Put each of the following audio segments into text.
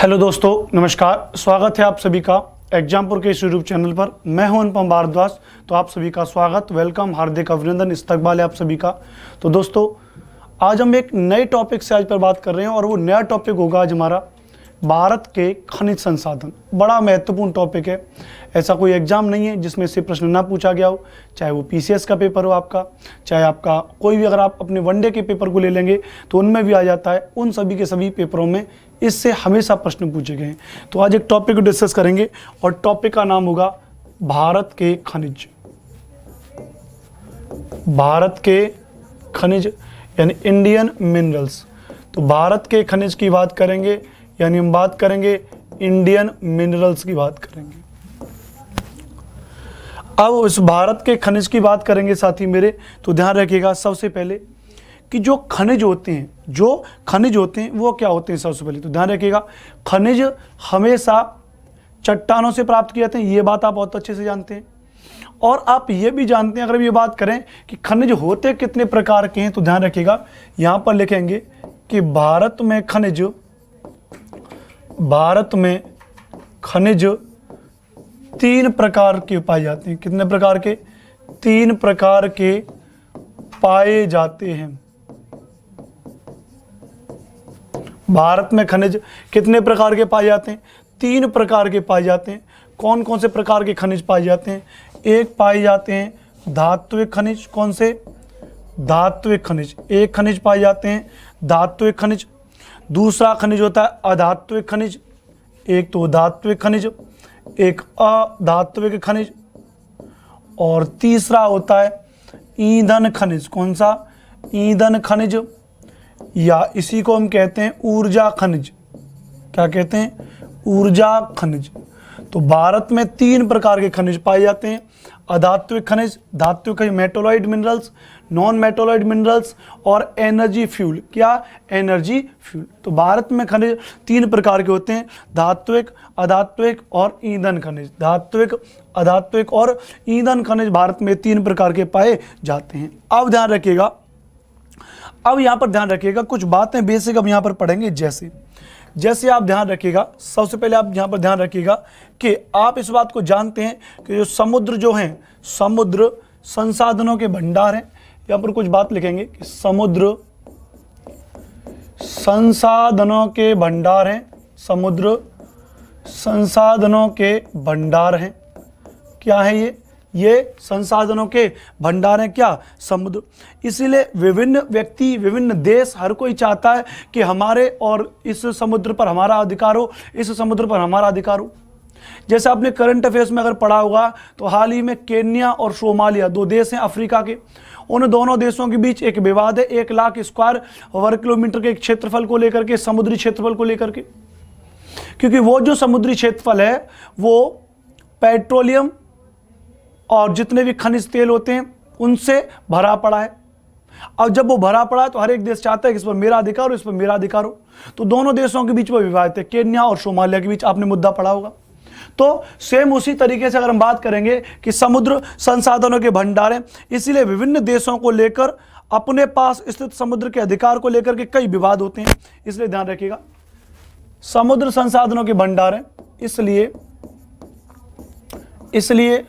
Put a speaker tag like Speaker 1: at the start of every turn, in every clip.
Speaker 1: Hello दोस्तों, नमस्कार। स्वागत है आप सभी का एग्जामपुर के इस यूट्यूब चैनल पर। मैं हूं अनुपम भारद्वाज। तो आप सभी का स्वागत, वेलकम, हार्दिक अभिनंदन, इस्तकबाल है आप सभी का। तो दोस्तों, आज हम एक नए टॉपिक से आज पर बात कर रहे हैं और वो नया टॉपिक होगा आज हमारा भारत के खनिज संसाधन। बड़ा महत्वपूर्ण टॉपिक है। ऐसा कोई एग्जाम नहीं है जिसमें से प्रश्न ना पूछा गया हो, चाहे वो पीसीएस का पेपर हो आपका, चाहे आपका कोई भी, अगर आप अपने वनडे के पेपर को ले लेंगे तो उनमें भी आ जाता है। उन सभी के सभी पेपरों में इससे हमेशा प्रश्न पूछे गए हैं। तो आज एक टॉपिक को डिस्कस करेंगे और टॉपिक का नाम होगा भारत के खनिज। भारत के खनिज यानी इंडियन मिनरल्स। तो भारत के खनिज की बात करेंगे यानी हम बात करेंगे इंडियन मिनरल्स की बात करेंगे। अब उस भारत के खनिज की बात करेंगे साथी मेरे, तो ध्यान रखिएगा सबसे पहले कि जो खनिज होते हैं वो क्या होते हैं। सबसे पहले तो ध्यान रखिएगा, खनिज हमेशा चट्टानों से प्राप्त किए जाते हैं। ये बात आप बहुत अच्छे से जानते हैं। और आप ये भी जानते हैं, अगर हम ये बात करें कि खनिज होते कितने प्रकार के हैं, तो ध्यान रखिएगा यहाँ पर लिखेंगे कि भारत में खनिज 3 प्रकार के पाए जाते हैं। कितने प्रकार के? 3 प्रकार के पाए जाते हैं। भारत में खनिज कितने प्रकार के पाए जाते हैं? 3 प्रकार के पाए जाते हैं। कौन कौन से प्रकार के खनिज पाए जाते हैं? एक पाए जाते हैं धात्विक खनिज। कौन से? धात्विक खनिज। एक खनिज पाए जाते हैं धात्विक खनिज। दूसरा खनिज होता है अधात्विक खनिज। एक तो धात्विक खनिज, एक अधात्विक खनिज, और तीसरा होता है ईंधन खनिज। कौन सा? ईंधन खनिज, या इसी को हम कहते हैं ऊर्जा खनिज। क्या कहते हैं? ऊर्जा खनिज। तो भारत में 3 प्रकार के खनिज पाए जाते हैं। अधात्विक खनिज, धात्विक खनिज, metalloid minerals, non metalloid minerals और एनर्जी फ्यूल। क्या? Energy fuel. तो भारत में खनिज 3 प्रकार के होते हैं, धात्विक, अधात्विक और ईंधन खनिज। धात्विक, अधात्विक और ईंधन खनिज भारत में 3 प्रकार के पाए जाते हैं। अब ध्यान रखिएगा, अब यहाँ पर ध्यान रखिएगा कुछ बातें बेसिक अब यहाँ पर पढ़ेंगे। जैसे आप ध्यान रखिएगा, सबसे पहले आप यहाँ पर ध्यान रखिएगा कि आप इस बात को जानते हैं कि जो समुद्र जो हैं, समुद्र संसाधनों के भंडार हैं। यहाँ पर कुछ बात लिखेंगे कि समुद्र संसाधनों के भंडार हैं। समुद्र संसाधनों के भंडार हैं। क्या है ये संसाधनों के भंडार हैं। क्या? समुद्र। इसीलिए विभिन्न व्यक्ति, विभिन्न देश, हर कोई चाहता है कि हमारे और इस समुद्र पर हमारा अधिकार हो, इस समुद्र पर हमारा अधिकार हो। जैसे आपने करंट अफेयर्स में अगर पढ़ा होगा तो हाल ही में केन्या और सोमालिया 2 देश हैं अफ्रीका के। उन दोनों देशों के बीच एक विवाद है 1 लाख स्क्वायर वर्ग किलोमीटर के क्षेत्रफल को लेकर के, समुद्री क्षेत्रफल को लेकर के। क्योंकि वो जो समुद्री क्षेत्रफल है वो पेट्रोलियम और जितने भी खनिज तेल होते हैं उनसे भरा पड़ा है। अब जब वो भरा पड़ा है तो हर एक देश चाहता है कि इस पर मेरा अधिकार हो, इस पर मेरा अधिकार हो। तो दोनों देशों के बीच में विवाद है, केन्या और सोमालिया के बीच। आपने मुद्दा पढ़ा होगा। तो सेम उसी तरीके से अगर हम बात करेंगे कि समुद्र संसाधनों के भंडार हैं, इसीलिए विभिन्न देशों को लेकर अपने पास स्थित समुद्र के अधिकार को लेकर के कई विवाद होते हैं। इसलिए ध्यान रखिएगा, समुद्र संसाधनों के भंडार हैं, इसलिए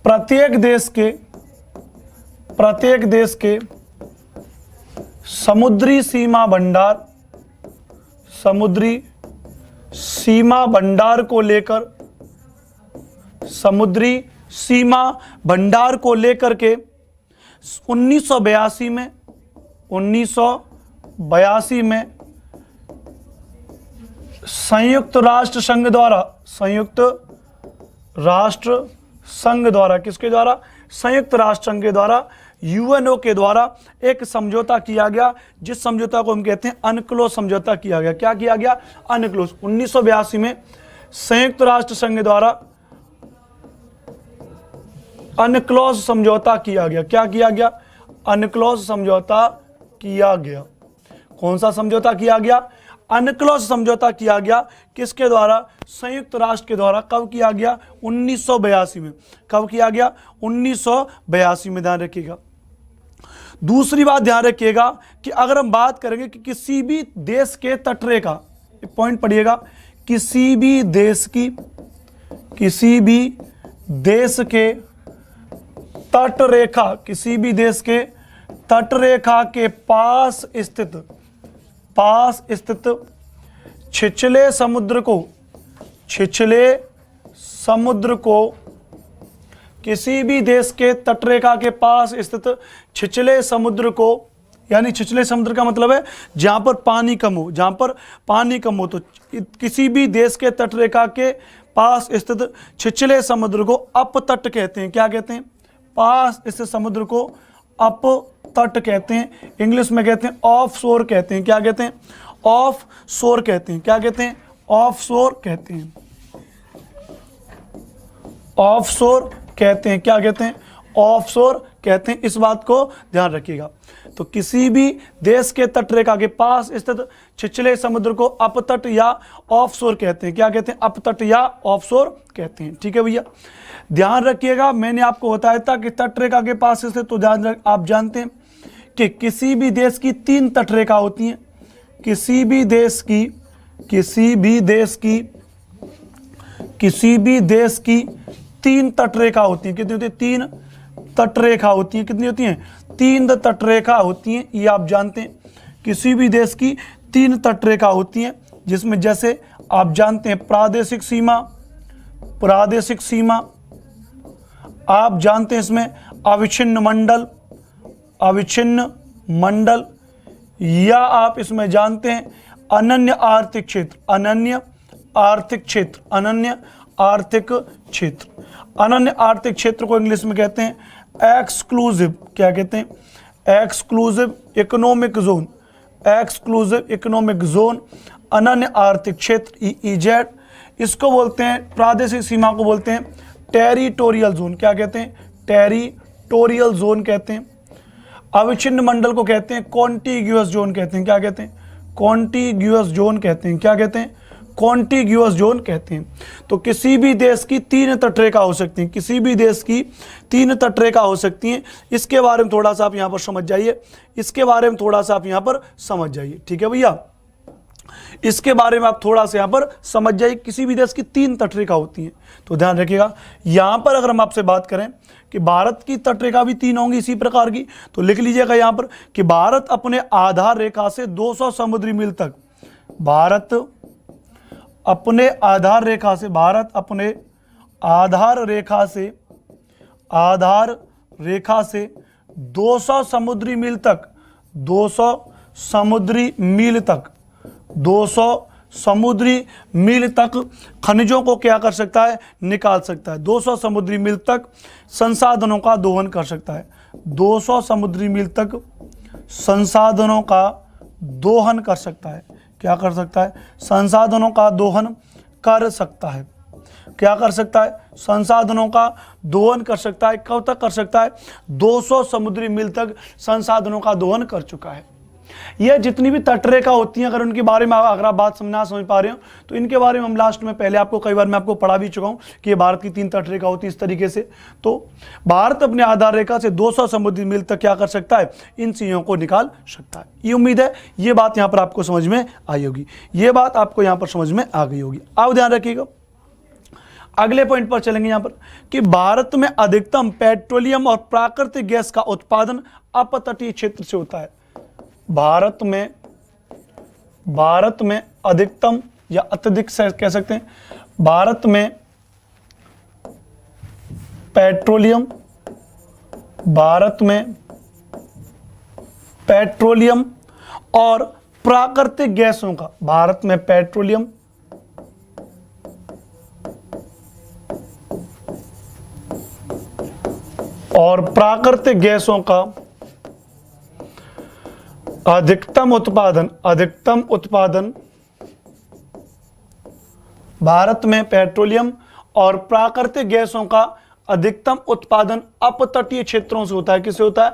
Speaker 1: प्रत्येक देश के समुद्री सीमा भंडार को लेकर, समुद्री सीमा भंडार को लेकर के 1982 में संयुक्त राष्ट्र संघ द्वारा किसके द्वारा? संयुक्त राष्ट्र संघ के द्वारा, यूएनओ के द्वारा एक समझौता किया गया, जिस समझौता को हम कहते हैं अनक्लोज समझौता किया गया। क्या किया गया? अनक्लोज। 1982 में संयुक्त राष्ट्र संघ द्वारा अनक्लोज समझौता किया गया। क्या किया गया? अनक्लोज समझौता किया गया। कौन सा समझौता किया गया? अनक्लोज समझौता किया गया। किसके द्वारा? संयुक्त राष्ट्र के द्वारा। कब किया गया? 1982 में। कब किया गया? 1982 में। ध्यान रखिएगा। दूसरी बात ध्यान रखिएगा कि अगर हम बात करेंगे कि किसी भी देश के तटरेखा, पॉइंट पढ़िएगा, किसी भी देश के तट रेखा, किसी भी देश के तट रेखा के पास स्थित छिछले समुद्र को, किसी भी देश के तटरेखा के पास स्थित छिछले समुद्र को, यानी छिछले समुद्र का मतलब है जहां पर पानी कम हो, तो किसी भी देश के तटरेखा के पास स्थित छिछले समुद्र को अपतट कहते हैं। क्या कहते हैं? पास स्थित समुद्र को अपतट कहते हैं। इंग्लिश में कहते हैं ऑफ शोर कहते हैं। क्या कहते हैं? ऑफ शोर कहते हैं। क्या कहते हैं? ऑफ शोर कहते हैं। ऑफ शोर कहते हैं। क्या कहते हैं? ऑफ शोर कहते हैं। इस बात को ध्यान रखिएगा। तो किसी भी देश के तटरेखा के पास स्थित छिछले समुद्र को अपतट या ऑफ शोर कहते हैं। क्या कहते हैं? अपतट या ऑफ शोर कहते हैं। ठीक है भैया, ध्यान रखिएगा। मैंने आपको बताया था कि तटरेखा के पास स्थित, तो आप जानते हैं कि किसी भी देश की 3 तटरेखा होती हैं। किसी भी देश की 3 तटरेखा होती हैं। कितनी होती है? 3 तटरेखा होती हैं। कितनी होती हैं? 3 तटरेखा होती हैं। ये आप जानते हैं, किसी भी देश की 3 तटरेखा होती हैं, जिसमें जैसे आप जानते हैं प्रादेशिक सीमा, आप जानते हैं इसमें अविच्छिन्न मंडल, या आप इसमें जानते हैं अनन्य आर्थिक क्षेत्र। अनन्य आर्थिक क्षेत्र को इंग्लिश में कहते हैं एक्सक्लूसिव। क्या कहते हैं? एक्सक्लूसिव इकोनॉमिक जोन, अनन्य आर्थिक क्षेत्र EEZ। इसको बोलते हैं, प्रादेशिक सीमा को बोलते हैं टेरिटोरियल जोन। क्या कहते हैं? टेरिटोरियल जोन कहते हैं। अविच्छिन्न मंडल को कहते हैं कॉन्टिग्यूअस जोन कहते हैं। क्या कहते हैं? कॉन्टिग्यूअस जोन कहते हैं। क्या कहते हैं? कॉन्टिग्यूअस जोन कहते हैं। तो किसी भी देश की 3 तटरेखा हो सकती हैं। किसी भी देश की 3 तटरेखा हो सकती हैं। इसके बारे में थोड़ा सा आप यहाँ पर समझ जाइए। ठीक है भैया, इसके बारे में आप थोड़ा सा यहाँ पर समझ जाइए। किसी भी देश की 3 तटरेखा होती हैं, तो ध्यान रखिएगा। यहाँ पर अगर हम आपसे बात करें कि भारत की तटरेखा भी 3 होंगी इसी प्रकार की, तो लिख लीजिएगा यहाँ पर कि भारत अपने आधार रेखा से 200 समुद्री मील तक, भारत अपने आधार रेखा से 200 समुद्री मील तक, 200 समुद्री मील तक खनिजों को क्या कर सकता है? निकाल सकता है। 200 समुद्री मील तक संसाधनों का दोहन कर सकता है। 200 समुद्री मील तक संसाधनों का दोहन कर सकता है। क्या कर सकता है? संसाधनों का दोहन कर सकता है। क्या कर सकता है? संसाधनों का दोहन कर सकता है। कब तक कर सकता है? 200 समुद्री मील तक संसाधनों का दोहन कर चुका है। यह जितनी भी तटरेखा होती हैं, अगर उनके बारे में अगर आप बात ना समझ पा रहे हो, तो इनके बारे में हम लास्ट में पहले आपको कई बार मैं आपको पढ़ा भी चुका हूं कि भारत की 3 तटरेखा होती है इस तरीके से। तो भारत अपने आधार रेखा से 200 समुद्री मील तक क्या कर सकता है? इन चीजों को निकाल सकता है। ये उम्मीद है ये बात यहां पर आपको समझ में आई होगी। ये बात आपको यहां पर समझ में आ गई होगी। आप ध्यान रखिएगा, अगले पॉइंट पर चलेंगे यहां पर कि भारत में अधिकतम पेट्रोलियम और प्राकृतिक गैस का उत्पादन अपतटीय क्षेत्र से होता है। भारत में अधिकतम या अत्यधिक कह सकते हैं, भारत में पेट्रोलियम और प्राकृतिक गैसों का, भारत में पेट्रोलियम और प्राकृतिक गैसों का अधिकतम उत्पादन भारत में पेट्रोलियम और प्राकृतिक गैसों का अधिकतम उत्पादन अपतटीय क्षेत्रों से होता है। किससे होता है?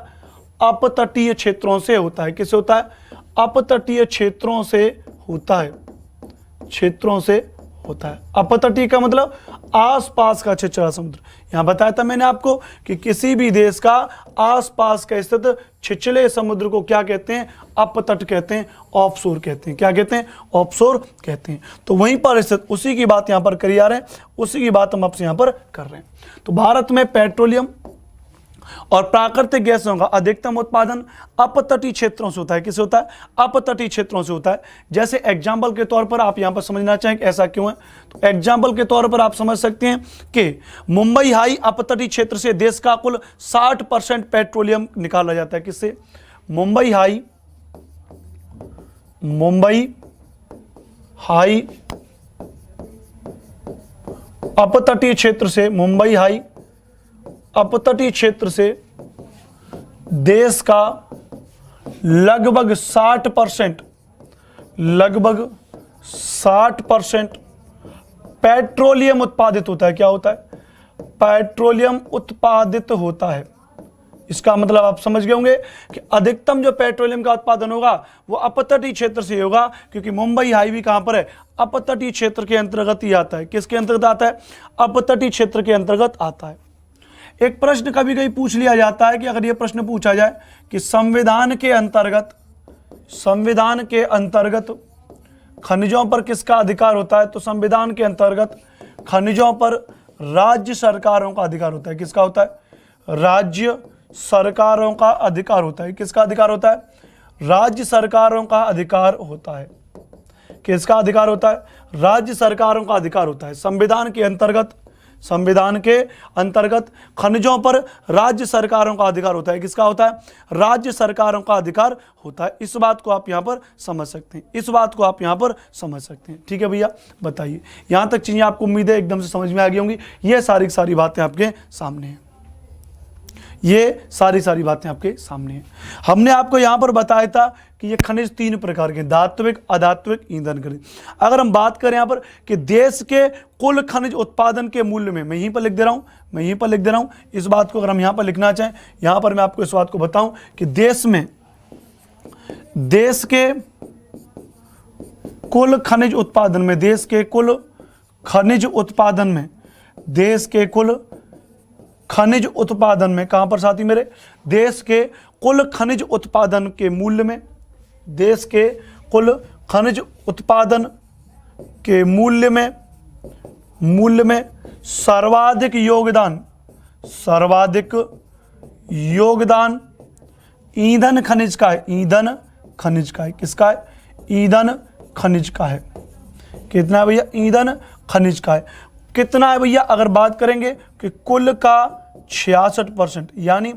Speaker 1: अपतटीय क्षेत्रों से होता है। किससे होता है? अपतटीय क्षेत्रों से होता है। अपतटीय का मतलब आसपास का छिछरा समुद्र। यहां बताया था मैंने आपको कि किसी भी देश का आसपास का स्थित छिछले समुद्र को क्या कहते हैं? अपतट कहते हैं, ऑफशोर कहते हैं। क्या कहते हैं? ऑफशोर कहते हैं। तो वहीं पर स्थित उसी की बात यहां पर करी जा रहे हैं, उसी की बात हम आपसे यहां पर कर रहे हैं। तो भारत में पेट्रोलियम और प्राकृतिक गैसों का अधिकतम उत्पादन अपतटीय क्षेत्रों से होता है। किससे होता है? अपतटीय क्षेत्रों से होता है। जैसे एग्जाम्पल के तौर पर आप यहां पर समझना चाहें कि ऐसा क्यों है, तो एग्जाम्पल के तौर पर आप समझ सकते हैं कि मुंबई हाई अपतटीय क्षेत्र से देश का कुल 60% पेट्रोलियम निकाला जाता है। किससे? मुंबई हाई अपतटीय क्षेत्र से, मुंबई हाई अपतटीय क्षेत्र से देश का लगभग 60% पेट्रोलियम उत्पादित होता है। क्या होता है? पेट्रोलियम उत्पादित होता है। इसका मतलब आप समझ गए होंगे कि अधिकतम जो पेट्रोलियम का उत्पादन होगा वो अपतटीय क्षेत्र से होगा, क्योंकि मुंबई हाईवे कहां पर है? अपतटीय क्षेत्र के अंतर्गत ही आता है। किसके अंतर्गत आता है? अपतटीय क्षेत्र के अंतर्गत आता है। एक प्रश्न कभी कभी पूछ लिया जाता है कि अगर यह प्रश्न पूछा जाए कि संविधान के अंतर्गत खनिजों पर किसका अधिकार होता है, तो संविधान के अंतर्गत खनिजों पर राज्य सरकारों का अधिकार होता है। किसका होता है? राज्य सरकारों का अधिकार होता है। किसका अधिकार होता है? राज्य सरकारों का अधिकार होता है। किसका अधिकार होता है? राज्य सरकारों का अधिकार होता है। संविधान के अंतर्गत खनिजों पर राज्य सरकारों का अधिकार होता है। किसका होता है? राज्य सरकारों का अधिकार होता है। इस बात को आप यहां पर समझ सकते हैं। ठीक है भैया, बताइए यहां तक चीजें आपको उम्मीद है एकदम से समझ में आ गई होंगी। ये सारी बातें आपके सामने हैं। हमने आपको यहां पर बताया था कि ये खनिज 3 प्रकार के, धात्विक, अधात्विक, ईंधन खनिज। अगर हम बात करें यहां पर कि देश के कुल खनिज उत्पादन के मूल्य में, मैं यहीं पर लिख दे रहा हूं इस बात को। अगर हम यहां पर लिखना चाहें, यहां पर मैं आपको इस बात को बताऊं कि देश के कुल खनिज उत्पादन में, देश के कुल खनिज उत्पादन में कहां पर साथी मेरे? देश के कुल खनिज उत्पादन के मूल्य में, देश के कुल खनिज उत्पादन के मूल्य में सर्वाधिक योगदान ईंधन खनिज का है। किसका है? ईंधन खनिज का है। कितना है भैया? ईंधन खनिज का है। कितना है भैया? अगर बात करेंगे कि कुल का 66%, यानी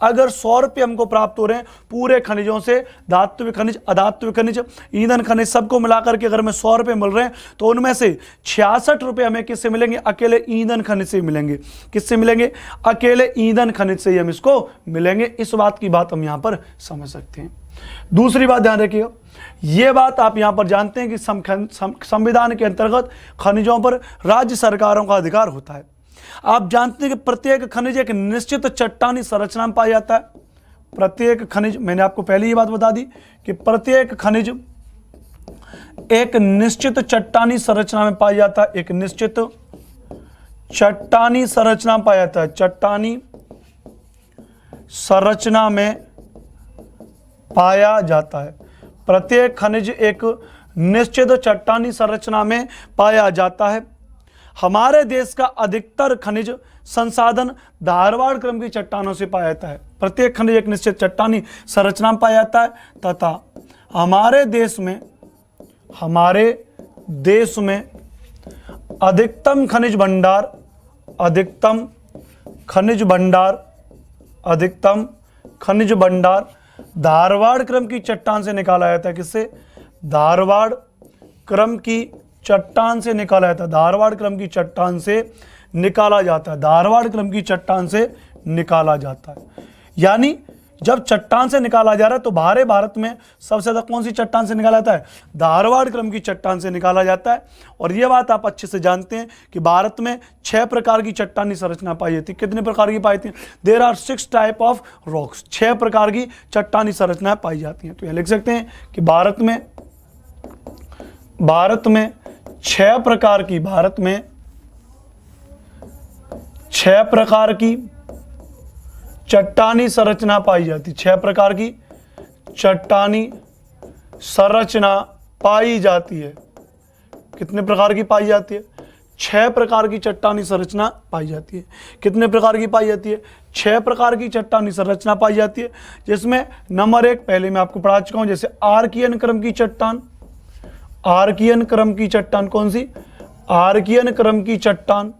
Speaker 1: अगर 100 रुपये हमको प्राप्त हो रहे हैं पूरे खनिजों से, धात्विक खनिज, अधात्विक खनिज, ईंधन खनिज, सबको मिलाकर के अगर हमें 100 रुपये मिल रहे हैं, तो उनमें से 66 रुपये हमें किससे मिलेंगे? अकेले ईंधन खनिज से मिलेंगे। किससे मिलेंगे? अकेले ईंधन खनिज से ही हम इसको मिलेंगे। इस बात की बात हम यहां पर समझ सकते हैं। दूसरी बात ध्यान रखिएगा, यह बात आप यहां पर जानते हैं कि संविधान के अंतर्गत खनिजों पर राज्य सरकारों का अधिकार होता है। आप जानते हैं कि प्रत्येक खनिज एक निश्चित चट्टानी संरचना में पाया जाता है। प्रत्येक खनिज, मैंने आपको पहले ही बात बता दी कि प्रत्येक खनिज एक निश्चित चट्टानी संरचना में पाया जाता है। एक निश्चित चट्टानी संरचना में पाया जाता है। चट्टानी संरचना में पाया जाता है। प्रत्येक खनिज एक निश्चित चट्टानी संरचना में पाया जाता है। हमारे देश का अधिकतर खनिज संसाधन धारवाड़ क्रम की चट्टानों से पाया जाता है। प्रत्येक खनिज एक निश्चित चट्टानी संरचना में पाया जाता है तथा हमारे देश में अधिकतम खनिज भंडार धारवाड़ क्रम की चट्टान से निकाला जाता है। किससे? धारवाड़ क्रम की चट्टान से निकाला जाता है। धारवाड़ क्रम की चट्टान से निकाला जाता है। यानी जब चट्टान से निकाला जा रहा है तो भारत में सबसे ज्यादा कौन सी चट्टान से निकाला जाता है? धारवाड़ क्रम की चट्टान से निकाला जाता है। और यह बात आप अच्छे से जानते हैं कि भारत में 6 प्रकार की चट्टानी संरचना पाई जाती है। कितने प्रकार की पाई जाती है? There are 6 type of rocks. 6 प्रकार की चट्टानी संरचनाएं पाई जाती हैं। तो यह लिख सकते हैं कि भारत में 6 प्रकार की, भारत में 6 प्रकार की चट्टानी संरचना पाई जाती, 6 प्रकार की चट्टानी संरचना पाई जाती है। कितने प्रकार की पाई जाती है? 6 प्रकार की चट्टानी संरचना पाई जाती है। कितने प्रकार की पाई जाती है? 6 प्रकार की चट्टानी संरचना पाई जाती है, जिसमें नंबर 1 पहले मैं आपको पढ़ा चुका हूं, जैसे आर्कियन क्रम की चट्टान। आर्कियन क्रम की चट्टान कौन सी? आर्कियन क्रम की चट्टान।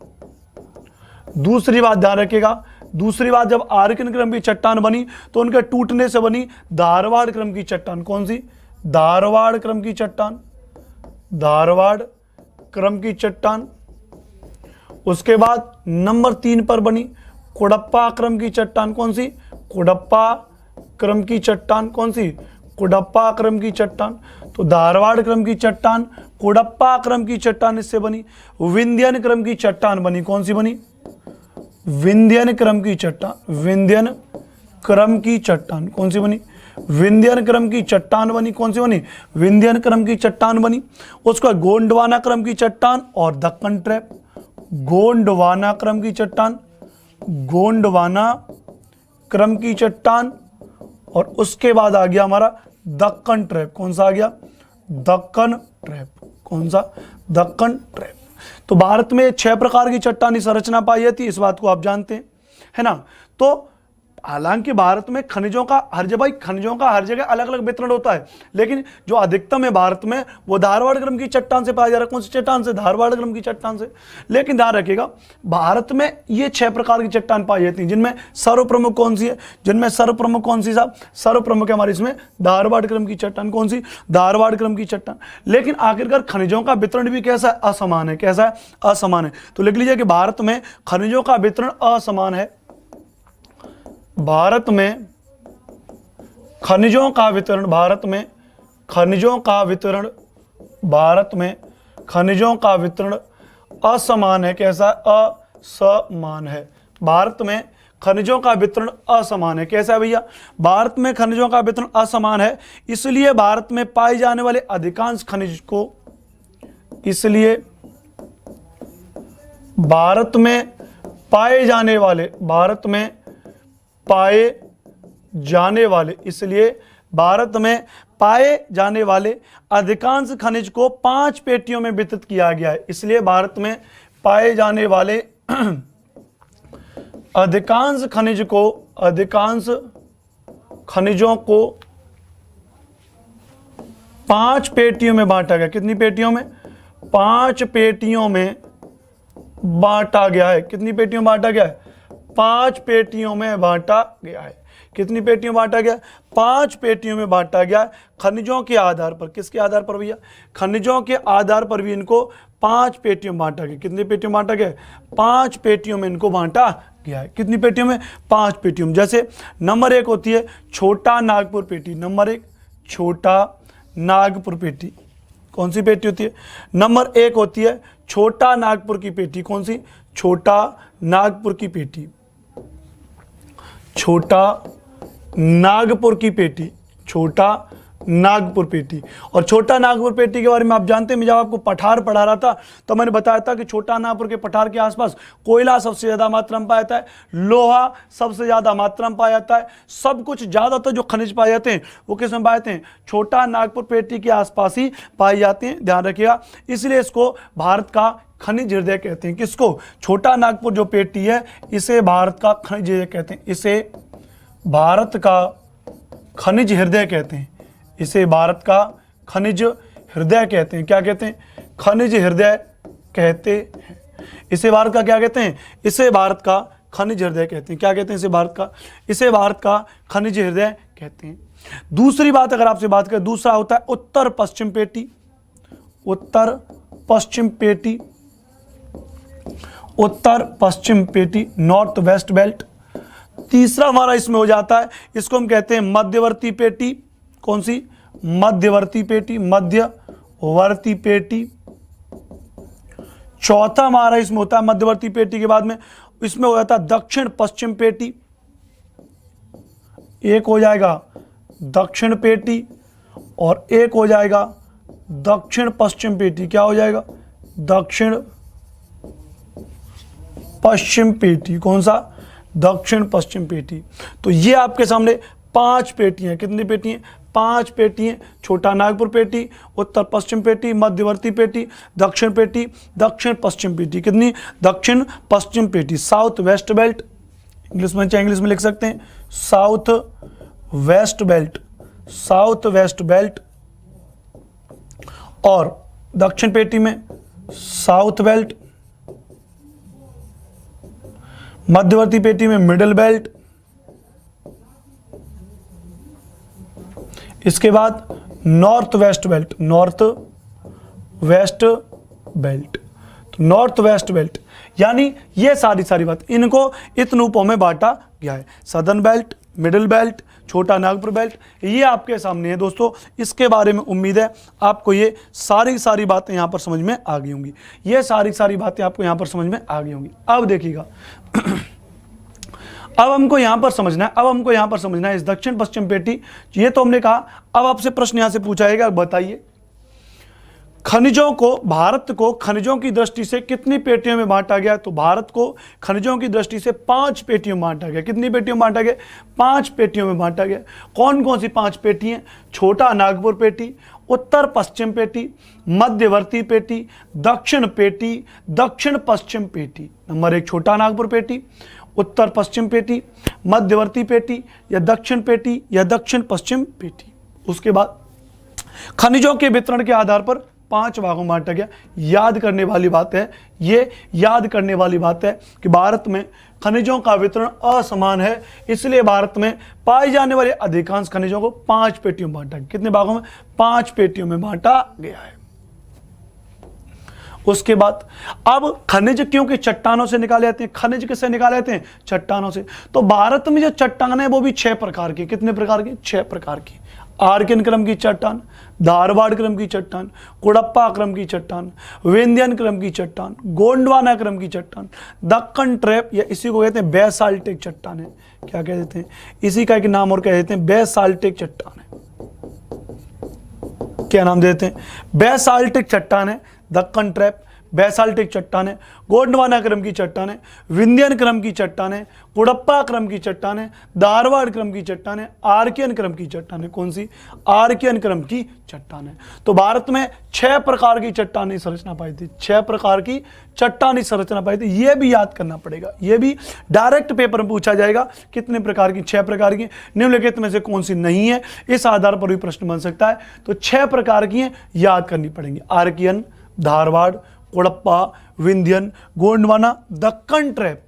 Speaker 1: दूसरी बात ध्यान रखिएगा, दूसरी बात, जब आर्कियन क्रम की चट्टान बनी तो उनके टूटने से बनी धारवाड़ क्रम की चट्टान। कौन सी? धारवाड़ क्रम की चट्टान। धारवाड़ क्रम की चट्टान। उसके बाद नंबर 3 पर बनी कुडप्पा क्रम की चट्टान। कौन सी? कुडप्पा क्रम की चट्टान। कौन सी? कुडप्पा क्रम की चट्टान। तो धारवाड़ क्रम की चट्टान, कुडप्पा क्रम की चट्टान इससे बनी। विंध्यन क्रम की चट्टान बनी। कौन सी बनी? विंध्यन क्रम की चट्टान। विंध्यन क्रम की चट्टान कौन सी बनी? विंध्यन क्रम की चट्टान बनी। कौन सी बनी? विंध्यन क्रम की चट्टान बनी। उसका गोंडवाना क्रम की चट्टान और दक्कन ट्रैप। गोंडवाना क्रम की चट्टान, गोंडवाना क्रम की चट्टान, और उसके बाद आ गया हमारा दक्कन ट्रैप। कौन सा आ गया? दक्कन ट्रैप। कौन सा? दक्कन ट्रैप। तो भारत में 6 प्रकार की चट्टानी संरचना पाई जाती है, इस बात को आप जानते हैं, है ना। तो हालांकि भारत में खनिजों का हर जगह अलग अलग वितरण होता है, लेकिन जो अधिकतम है भारत में वो धारवाड़ क्रम की चट्टान से पाया जा रहा है। कौन सी चट्टान से? धारवाड़ क्रम की चट्टान से। लेकिन ध्यान रखिएगा, भारत में ये 6 प्रकार की चट्टान पाई जाती है, जिनमें सर्वप्रमुख कौन सी है? जिनमें सर्वप्रमुख कौन सी साहब? सर्वप्रमुख है हमारी इसमें धारवाड़ क्रम की चट्टान। कौन सी? धारवाड़ क्रम की चट्टान। लेकिन आखिरकार खनिजों का वितरण भी कैसा है? असमान है। कैसा है? असमान है। तो लिख लीजिए कि भारत में खनिजों का वितरण असमान है। भारत में खनिजों का वितरण, भारत में खनिजों का वितरण, भारत में खनिजों का वितरण असमान है। कैसा? असमान है। भारत में खनिजों का वितरण असमान है। कैसा है भैया? भारत में खनिजों का वितरण असमान है, इसलिए भारत में पाए जाने वाले अधिकांश खनिज को, इसलिए भारत में पाए जाने वाले, भारत में पाए जाने वाले, इसलिए भारत में पाए जाने वाले अधिकांश खनिज को 5 पेटियों में वितरित किया गया है। इसलिए भारत में पाए जाने वाले अधिकांश खनिज को, अधिकांश खनिजों को 5 पेटियों में बांटा गया। कितनी पेटियों में? 5 पेटियों में बांटा गया है। कितनी पेटियों में बांटा गया है? 5 पेटियों में बांटा गया है। कितनी पेटियों में बांटा गया? 5 पेटियों में बांटा गया है। खनिजों के आधार पर। किसके आधार पर भैया? खनिजों के आधार पर भी इनको 5 पेटियों में बांटा गया। कितनी पेटियों में बांटा गया? 5 पेटियों में इनको बांटा गया है। कितनी पेटियों में? 5 पेटियों में। जैसे नंबर 1 होती है छोटा नागपुर पेटी। नंबर 1 छोटा नागपुर पेटी। कौन सी पेटी होती है? नंबर 1 होती है छोटा नागपुर की पेटी। कौन सी? छोटा नागपुर की पेटी। छोटा नागपुर की पेटी। छोटा नागपुर पेटी। और छोटा नागपुर पेटी के बारे में आप जानते हैं, मैं जब आपको पठार पढ़ा रहा था तो मैंने बताया था कि छोटा नागपुर के पठार के आसपास कोयला सबसे ज़्यादा मात्रा में पाया जाता है, लोहा सबसे ज़्यादा मात्रा में पाया जाता है, सब कुछ ज़्यादातर जो खनिज पाए जाते हैं वो किस में पाए जाते हैं? छोटा नागपुर पेटी के आसपास ही पाए जाते हैं। ध्यान रखिएगा, इसलिए इसको भारत का खनिज हृदय कहते हैं। किसको? छोटा नागपुर जो पेटी है इसे भारत का खनिज हृदय कहते हैं। इसे भारत का खनिज हृदय कहते हैं। इसे भारत का खनिज हृदय कहते हैं। क्या कहते हैं? खनिज हृदय कहते हैं। इसे भारत का क्या कहते हैं? इसे भारत का खनिज हृदय कहते हैं। क्या कहते हैं? इसे भारत का खनिज हृदय कहते हैं। दूसरी बात अगर आपसे बात करें, दूसरा होता है उत्तर पश्चिम पेटी। उत्तर पश्चिम पेटी, उत्तर पश्चिम पेटी, नॉर्थ वेस्ट बेल्ट। तीसरा हमारा इसमें हो जाता है, इसको हम कहते हैं मध्यवर्ती पेटी। कौन सी? मध्यवर्ती पेटी। मध्यवर्ती पेटी। चौथा हमारा इसमें होता है मध्यवर्ती पेटी के बाद में इसमें हो जाता है दक्षिण पश्चिम पेटी। एक हो जाएगा दक्षिण पेटी और एक हो जाएगा दक्षिण पश्चिम पेटी। क्या हो जाएगा? दक्षिण पश्चिम पेटी। कौन सा? दक्षिण पश्चिम पेटी। तो ये आपके सामने 5 पेटियां। कितनी पेटी हैं? 5 पेटी हैं। छोटा नागपुर पेटी, उत्तर पश्चिम पेटी, मध्यवर्ती पेटी, दक्षिण पेटी, दक्षिण पश्चिम पेटी। कितनी? दक्षिण पश्चिम पेटी। साउथ वेस्ट बेल्ट, इंग्लिश में चाहे इंग्लिश में लिख सकते हैं, south west belt, south west belt. और दक्षिण पेटी में साउथ बेल्ट, मध्यवर्ती पेटी में मिडिल बेल्ट, इसके बाद north west belt, north west belt. तो नॉर्थ वेस्ट बेल्ट यानी ये सारी बात, इनको इन रूपों में बांटा गया है। सदर्न बेल्ट, मिडिल बेल्ट, छोटा नागपुर बेल्ट, ये आपके सामने है दोस्तों। इसके बारे में उम्मीद है आपको ये सारी बातें यहां पर समझ में आ गई होंगी। ये सारी बातें आपको यहां पर समझ में आ गई होंगी। अब देखिएगा अब हमको यहां पर समझना है इस दक्षिण पश्चिम पेटी। ये तो हमने कहा। अब आपसे प्रश्न यहां से पूछा जाएगा, बताइए खनिजों को, भारत को खनिजों की दृष्टि से कितनी पेटियों में बांटा गया? तो भारत को खनिजों की दृष्टि से 5 पेटियों में बांटा गया। कितनी पेटियों में बांटा गया? 5 पेटियों में बांटा गया। कौन कौन सी 5 पेटी हैं? छोटा नागपुर पेटी, उत्तर पश्चिम पेटी, मध्यवर्ती पेटी, दक्षिण पेटी, दक्षिण पश्चिम पेटी। नंबर 1 छोटा नागपुर पेटी, उत्तर पश्चिम पेटी, मध्यवर्ती पेटी, या दक्षिण पेटी, या दक्षिण पश्चिम पेटी। उसके बाद खनिजों के वितरण के आधार पर 5 भागों में बांटा गया। याद करने वाली बात है, ये याद करने वाली बात है कि भारत में खनिजों का वितरण असमान है, इसलिए भारत में पाए जाने वाले अधिकांश खनिजों को 5 पेटियों में बांटा गया। कितने भागों में? 5 पेटियों में बांटा गया है। उसके बाद अब खनिज क्योंकि चट्टानों से निकाले जाते हैं। खनिज किससे निकाले जाते हैं? चट्टानों से। तो भारत में जो चट्टान है वो भी 6 प्रकार की। कितने प्रकार की? 6 प्रकार की। आर्कियन क्रम की चट्टान, धारवाड़ क्रम की चट्टान, कुड़प्पा क्रम की चट्टान, विंध्यन क्रम की चट्टान, गोंडवाना क्रम की चट्टान, दक्कन ट्रैप, या इसी को कहते हैं बेसाल्टिक चट्टान है। क्या कह देते हैं? इसी का एक नाम और कह देते हैं बेसाल्टिक चट्टान है। क्या नाम देते हैं? बेसाल्टिक चट्टान है, दक्कन ट्रैप, बेसाल्टिक चट्टान है, गोंडवाना क्रम की चट्टान है, विंध्यन क्रम की चट्टान है, कुड़प्पा क्रम की चट्टान है, धारवाड़ क्रम की चट्टान है, आर्कियन क्रम की चट्टान है। कौन सी? आर्कियन क्रम की चट्टान है। तो भारत में 6 प्रकार की चट्टानी संरचना पाई थी। 6 प्रकार की चट्टानी संरचना पाई थी। यह भी याद करना पड़ेगा, यह भी डायरेक्ट पेपर में पूछा जाएगा। कितने प्रकार की? 6 प्रकार की। निम्नलिखित में से कौन सी नहीं है? इस आधार पर भी प्रश्न बन सकता है। तो 6 प्रकार की हैं, याद करनी पड़ेंगी। Archaean, Dharwar, Cuddapah, Vindhyan, Gondwana, Deccan trap.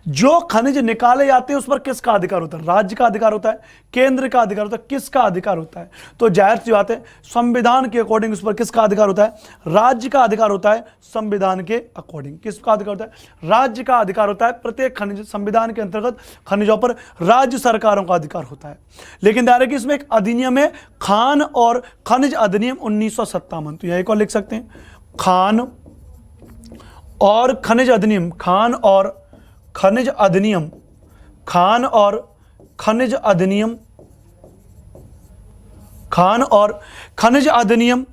Speaker 1: जो खनिज निकाले जाते हैं उस पर किसका अधिकार होता है? राज्य का अधिकार होता है, केंद्र का अधिकार होता है, किसका अधिकार होता है? तो जाहिर सी बात है संविधान के अकॉर्डिंग उस पर किसका अधिकार होता है? राज्य का अधिकार होता है। संविधान के अकॉर्डिंग किसका अधिकार होता है? राज्य का अधिकार होता है। प्रत्येक खनिज, संविधान के अंतर्गत खनिजों पर राज्य सरकारों का अधिकार होता है। लेकिन डायरेक्ट इसमें एक अधिनियम है, खान और खनिज अधिनियम 1957। तो यह एक और लिख सकते हैं, खान और खनिज अधिनियम, खान और खनिज अधिनियम, खान और खनिज अधिनियम, खान और खनिज अधिनियम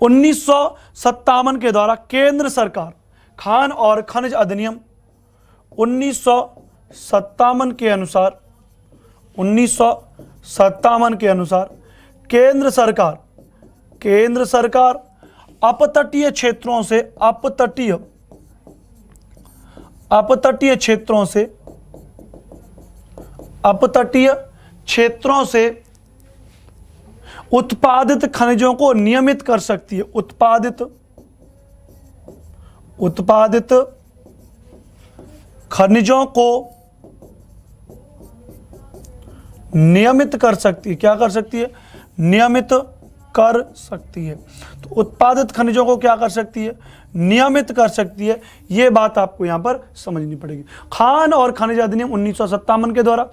Speaker 1: 1957 के द्वारा केंद्र सरकार, खान और खनिज अधिनियम 1957 के अनुसार, 1957 के अनुसार केंद्र सरकार अपतटीय क्षेत्रों से, अपतटीय क्षेत्रों से उत्पादित खनिजों को नियमित कर सकती है। उत्पादित खनिजों को नियमित कर सकती है। क्या कर सकती है? नियमित कर सकती है। तो उत्पादित खनिजों को क्या कर सकती है? नियमित कर सकती है। यह बात आपको यहां पर समझनी पड़ेगी। खान और खनिज अधिनियम 1957 के द्वारा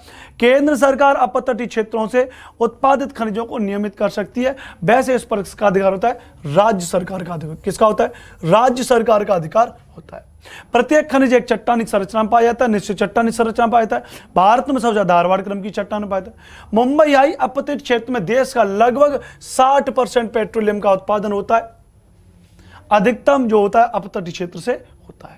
Speaker 1: केंद्र सरकार अपतटीय क्षेत्रों से उत्पादित खनिजों को नियमित कर सकती है। वैसे इस पर किसका अधिकार होता है? राज्य सरकार का अधिकार। किसका होता है? राज्य सरकार का अधिकार होता है। प्रत्येक खनिज एक चट्टानी संरचना में पाया जाता है, निश्चित चट्टानी संरचना में पाया जाता है। भारत में सबसे ज्यादा धारवाड़ क्रम की चट्टान में पाया जाता है। मुंबई आई अपतटीय क्षेत्र में देश का लगभग 60% पेट्रोलियम का उत्पादन होता है। अधिकतम जो होता है अपतटीय क्षेत्र से होता है।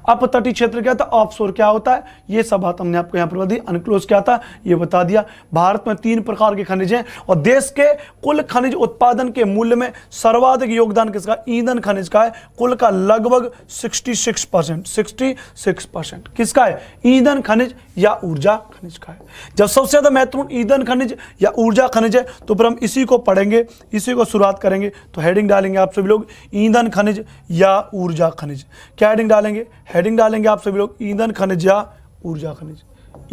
Speaker 1: अपतटीय क्षेत्र क्या था, ऑफशोर क्या होता है, ये सब बात हमने आपको यहाँ पर बता दी। अनक्लोज क्या था ये बता दिया। भारत में 3 प्रकार के खनिज हैं और देश के कुल खनिज उत्पादन के मूल्य में सर्वाधिक योगदान किसका, ईंधन खनिज का है। कुल का लगभग 66% किसका है, ईंधन खनिज या ऊर्जा खनिज का है। जब सबसे ज्यादा महत्वपूर्ण ईंधन खनिज या ऊर्जा खनिज है तो फिर हम इसी को पढ़ेंगे, इसी को शुरुआत करेंगे। तो हेडिंग डालेंगे आप सभी लोग ईंधन खनिज या ऊर्जा खनिज। क्या हेडिंग डालेंगे, हेडिंग डालेंगे आप सभी लोग ईंधन खनिज या ऊर्जा खनिज।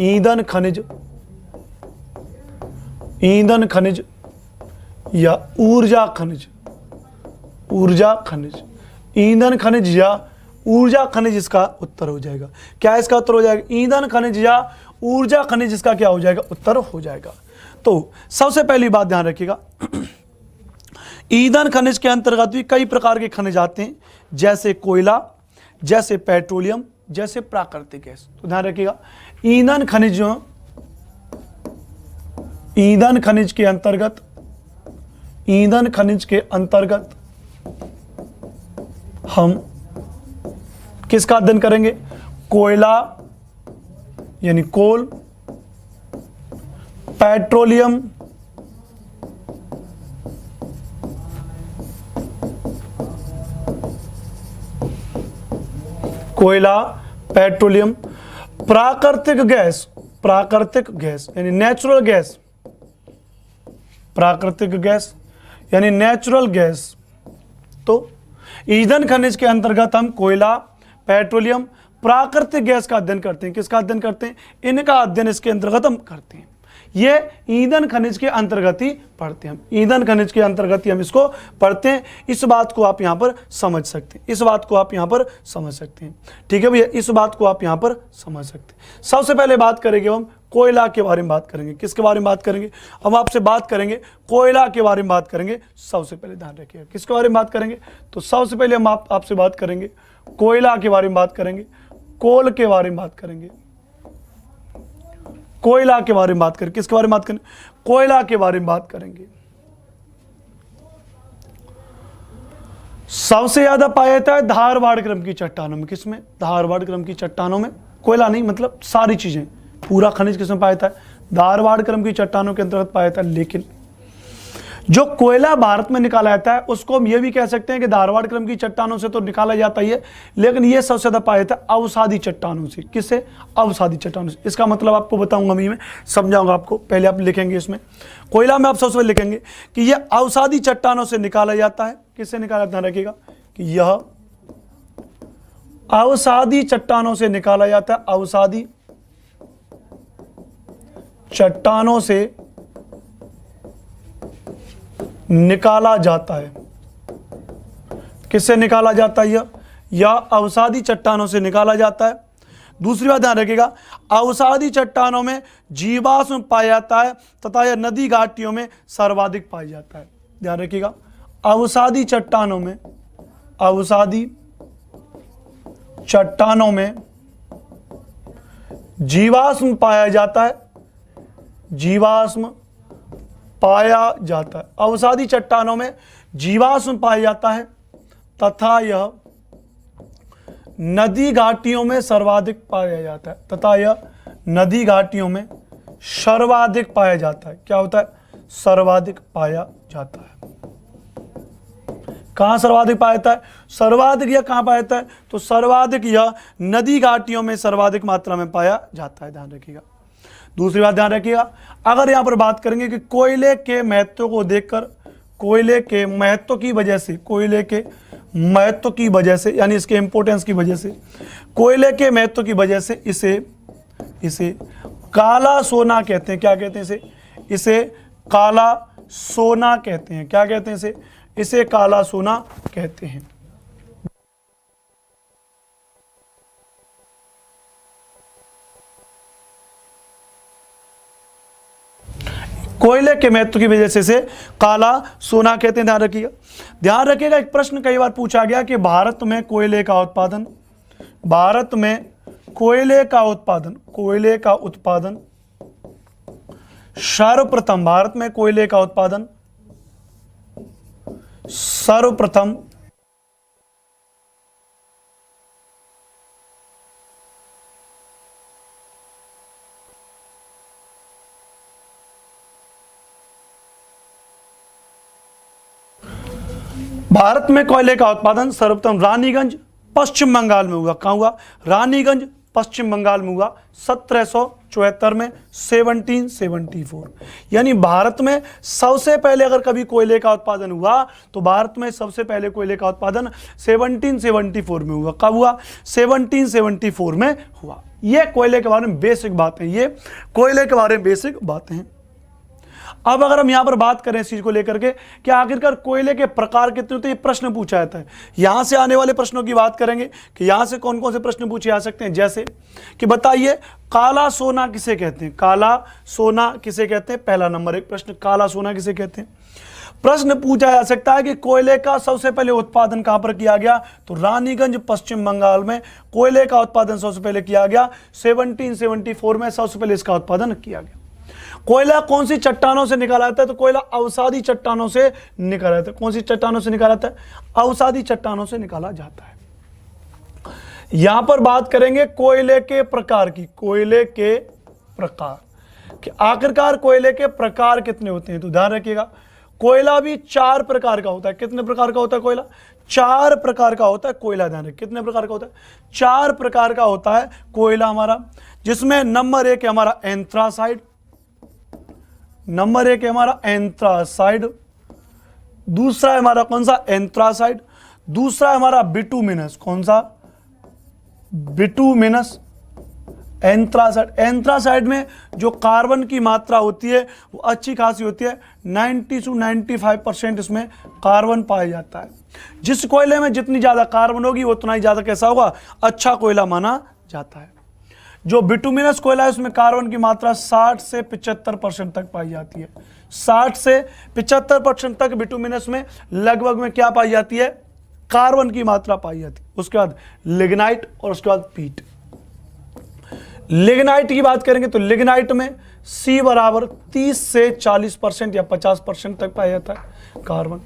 Speaker 1: ईंधन खनिज, ईंधन खनिज या ऊर्जा खनिज, ऊर्जा खनिज, ईंधन खनिज या ऊर्जा खनिज इसका उत्तर हो जाएगा। क्या इसका उत्तर हो जाएगा, ईंधन खनिज या ऊर्जा खनिज इसका क्या हो जाएगा, उत्तर हो जाएगा। तो सबसे पहली बात ध्यान रखिएगा, ईंधन खनिज के अंतर्गत भी कई प्रकार के खनिज आते हैं, जैसे कोयला, जैसे पेट्रोलियम, जैसे प्राकृतिक गैस। तो ध्यान रखिएगा ईंधन खनिज, ईंधन खनिज के अंतर्गत, ईंधन खनिज के अंतर्गत हम किसका अध्ययन करेंगे, कोयला यानी कोल, पेट्रोलियम, कोयला, पेट्रोलियम, प्राकृतिक गैस, प्राकृतिक गैस यानी नेचुरल गैस, प्राकृतिक गैस यानी नेचुरल गैस। तो ईंधन खनिज के अंतर्गत हम कोयला, पेट्रोलियम, प्राकृतिक गैस का अध्ययन करते हैं। किसका अध्ययन करते हैं, इनका अध्ययन इसके अंतर्गत हम करते हैं। ये ईंधन खनिज के अंतर्गत ही पढ़ते हैं हम, ईंधन खनिज के अंतर्गत ही हम इसको पढ़ते हैं। इस बात को आप यहां पर समझ सकते हैं, इस बात को आप यहां पर समझ सकते हैं। ठीक है भैया, इस बात को आप यहां पर समझ सकते हैं। सबसे पहले बात करेंगे हम कोयला के बारे में बात करेंगे। किसके बारे में बात करेंगे, हम आपसे बात करेंगे कोयला के बारे में बात करेंगे। सबसे पहले ध्यान रखिएगा किसके बारे में बात करेंगे, तो सबसे पहले हम आपसे बात करेंगे कोयला के बारे में बात करेंगे, कोल के बारे में बात करेंगे, कोयला के बारे में बात करें। किसके बारे में बात करें, कोयला के बारे में बात करेंगे। सबसे ज्यादा पाया जाता है धारवाड़ क्रम की चट्टानों में। किसमें, धारवाड़ क्रम की चट्टानों में। कोयला नहीं, मतलब सारी चीजें, पूरा खनिज किसमें पाया जाता है, धारवाड़ क्रम की चट्टानों के अंतर्गत पाया जाता है। लेकिन जो कोयला भारत में निकाला जाता है उसको हम ये भी कह सकते हैं कि धारवाड़ क्रम की चट्टानों से तो निकाला जाता ही है, लेकिन ये सबसे ज्यादा पाया जाता है अवसादी चट्टानों से। किससे, अवसादी चट्टानों से। इसका मतलब आपको बताऊंगा मैं समझाऊंगा आपको। पहले आप लिखेंगे इसमें कोयला में, आप सबसे पहले लिखेंगे कि यह अवसादी चट्टानों से निकाला जाता है। किससे निकाला, ध्यान रखिएगा कि यह अवसादी चट्टानों से निकाला जाता है, अवसादी चट्टानों से निकाला जाता है। किससे निकाला जाता है, यह अवसादी चट्टानों से निकाला जाता है। दूसरी बात ध्यान रखिएगा, अवसादी चट्टानों में जीवाश्म पाया जाता है तथा यह नदी घाटियों में सर्वाधिक पाया जाता है। ध्यान रखिएगा, अवसादी चट्टानों में, अवसादी चट्टानों में जीवाश्म पाया जाता है, जीवाश्म पाया जाता है। अवसादी चट्टानों में जीवाश्म पाया जाता है तथा यह नदी घाटियों में सर्वाधिक पाया जाता है, तथा यह नदी घाटियों में सर्वाधिक पाया जाता है। क्या होता है, सर्वाधिक पाया जाता है। कहां सर्वाधिक पाया जाता है, सर्वाधिक यह कहां पाया जाता है, तो सर्वाधिक यह नदी घाटियों में सर्वाधिक मात्रा में पाया जाता है। ध्यान रखिएगा। दूसरी बात ध्यान रखिएगा, अगर यहां पर बात करेंगे कि कोयले के महत्व को देखकर, कोयले के महत्व की वजह से, कोयले के महत्व की वजह से यानी इसके इंपॉर्टेंस की वजह से, कोयले के महत्व की वजह से इसे काला सोना कहते हैं। क्या कहते हैं इसे काला सोना कहते हैं। क्या कहते हैं इसे काला सोना कहते हैं। कोयले के महत्व की वजह से इसे काला सोना कहते हैं। ध्यान रखिएगा एक प्रश्न कई बार पूछा गया कि भारत में कोयले का उत्पादन, भारत में कोयले का उत्पादन सर्वप्रथम, भारत में कोयले का उत्पादन सर्वप्रथम भारत में कोयले का उत्पादन सर्वप्रथम रानीगंज पश्चिम बंगाल में हुआ। कहाँ हुआ? रानीगंज पश्चिम बंगाल में हुआ 1774 में, 1774। यानी भारत में सबसे पहले अगर कभी कोयले का उत्पादन हुआ तो भारत में सबसे पहले कोयले का उत्पादन 1774 में हुआ। कब हुआ? 1774 में हुआ। ये कोयले के बारे में बेसिक बातें, ये कोयले के बारे में बेसिक बातें हैं। अब अगर हम यहाँ पर बात करें इस चीज को लेकर के कि आखिरकार कोयले के प्रकार कितने होते हैं, ये प्रश्न पूछा जाता है। यहां से आने वाले प्रश्नों की बात करेंगे कि यहां से कौन कौन से प्रश्न पूछे जा सकते हैं। जैसे कि बताइए काला सोना किसे कहते हैं? काला सोना किसे कहते हैं? पहला नंबर एक प्रश्न, काला सोना किसे कहते हैं। प्रश्न पूछा जा सकता है कि कोयले का सबसे पहले उत्पादन कहां पर किया गया? तो रानीगंज पश्चिम बंगाल में कोयले का उत्पादन सबसे पहले किया गया। 1774 में सबसे पहले इसका उत्पादन किया गया। कोयला कौन सी चट्टानों से निकाला जाता है? तो कोयला अवसादी चट्टानों से निकाला जाता है। कौन सी चट्टानों से निकाला जाता है? अवसादी चट्टानों से निकाला जाता है। यहां पर बात करेंगे कोयले के प्रकार की, कोयले के प्रकार कि आखिरकार कोयले के प्रकार कितने होते हैं। तो ध्यान रखिएगा कोयला भी 4 प्रकार का होता है। कितने प्रकार का होता है कोयला? 4 प्रकार का होता है कोयला। ध्यान रखिए कितने प्रकार का होता है? 4 प्रकार का होता है कोयला हमारा, जिसमें नंबर 1 है हमारा एंथ्रासाइड, नंबर 1 है हमारा एंथ्रासाइड, दूसरा है हमारा कौन सा? एंथ्रासाइड, दूसरा है हमारा बिटुमिनस। कौन सा? बिटुमिनस। एंथ्रासाइड, एंथ्रासाइड में जो कार्बन की मात्रा होती है वो अच्छी खासी होती है, 90 से 95% इसमें कार्बन पाया जाता है। जिस कोयले में जितनी ज़्यादा कार्बन होगी उतना ही ज़्यादा कैसा होगा? अच्छा कोयला माना जाता है। जो बिटुमिनस कोयला है उसमें कार्बन की मात्रा 60 से 75% तक पाई जाती है। 60 से 75% तक बिटुमिनस में लगभग में क्या पाई जाती है? कार्बन की मात्रा पाई जाती है। उसके बाद लिग्नाइट और उसके बाद पीट। लिग्नाइट की बात करेंगे तो लिग्नाइट में C बराबर 30 से 40% या 50% तक पाया जाता है कार्बन।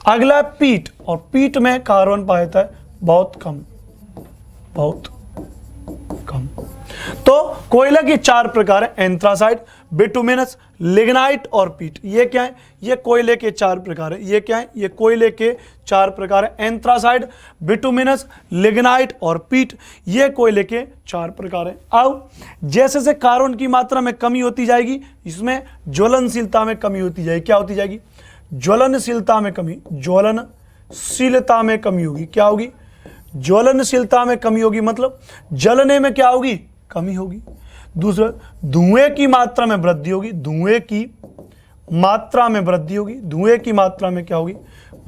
Speaker 1: अगला है पीट, और पीट में कार्बन पाया जाता है बहुत कम, बहुत कम। तो कोयला के 4 प्रकार है, एंथ्रासाइड, बिटुमिनस, लिग्नाइट और पीट। ये क्या है? ये कोयले के 4 प्रकार है। ये क्या है? ये कोयले के 4 प्रकार है, एंथ्रासाइड, बिटुमिनस, लिग्नाइट और पीट। ये कोयले के 4 प्रकार है। अब जैसे जैसे कार्बन की मात्रा में कमी होती जाएगी इसमें ज्वलनशीलता में कमी होती जाएगी। क्या होती जाएगी? ज्वलनशीलता में कमी, ज्वलनशीलता में कमी होगी। क्या होगी? ज्वलनशीलता में कमी होगी, मतलब जलने में क्या होगी? कमी होगी। दूसरा धुएं की मात्रा में वृद्धि होगी, धुएं की मात्रा में वृद्धि होगी, धुएं की मात्रा में क्या होगी?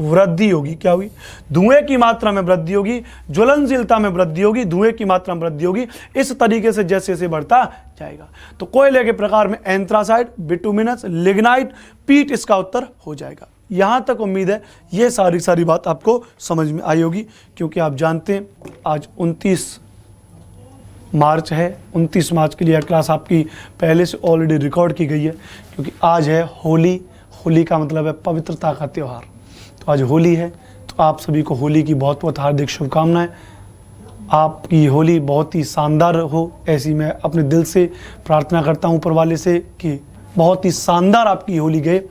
Speaker 1: वृद्धि होगी। क्या होगी? धुएं की मात्रा में वृद्धि होगी, ज्वलनशीलता में वृद्धि होगी, धुएं की मात्रा में वृद्धि होगी। इस तरीके से जैसे जैसे बढ़ता जाएगा। तो कोयले के प्रकार में एंथ्रासाइड, बिटुमिनस, लिग्नाइट, पीट इसका उत्तर हो जाएगा। यहाँ तक उम्मीद है ये सारी बात आपको समझ में आई होगी, क्योंकि आप जानते हैं आज 29 मार्च है। 29 मार्च के लिए क्लास आपकी पहले से ऑलरेडी रिकॉर्ड की गई है, क्योंकि आज है होली। होली का मतलब है पवित्रता का त्यौहार। तो आज होली है, तो आप सभी को होली की बहुत बहुत हार्दिक शुभकामनाएं। आपकी होली बहुत ही शानदार हो, ऐसी मैं अपने दिल से प्रार्थना करता हूं ऊपर वाले से कि बहुत ही शानदार आपकी होली गए।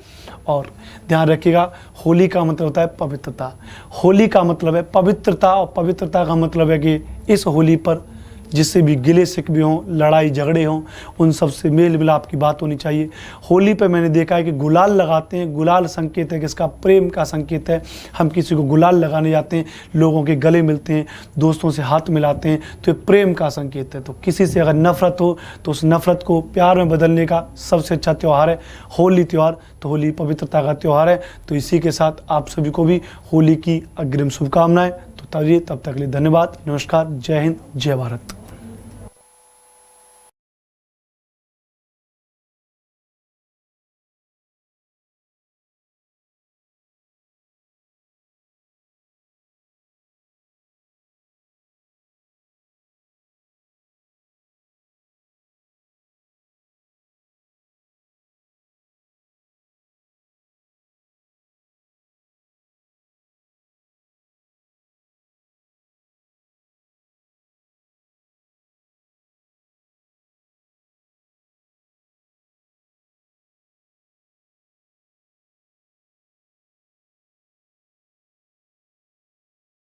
Speaker 1: और ध्यान रखिएगा होली का मतलब होता है पवित्रता। होली का मतलब है पवित्रता, और पवित्रता का मतलब है कि इस होली पर जिससे भी गिले शिकवे हों, लड़ाई झगड़े हों, उन सब से मेल मिलाप की बात होनी चाहिए। होली पे मैंने देखा है कि गुलाल लगाते हैं। गुलाल संकेत है कि इसका प्रेम का संकेत है। हम किसी को गुलाल लगाने जाते हैं, लोगों के गले मिलते हैं, दोस्तों से हाथ मिलाते हैं, तो ये प्रेम का संकेत है। तो किसी से अगर नफरत हो तो उस नफरत को प्यार में बदलने का सबसे अच्छा त्यौहार है होली त्यौहार। तो होली पवित्रता का त्यौहार है। तो इसी के साथ आप सभी को भी होली की अग्रिम शुभकामनाएं। तो तब तक के लिए धन्यवाद, नमस्कार, जय हिंद, जय भारत।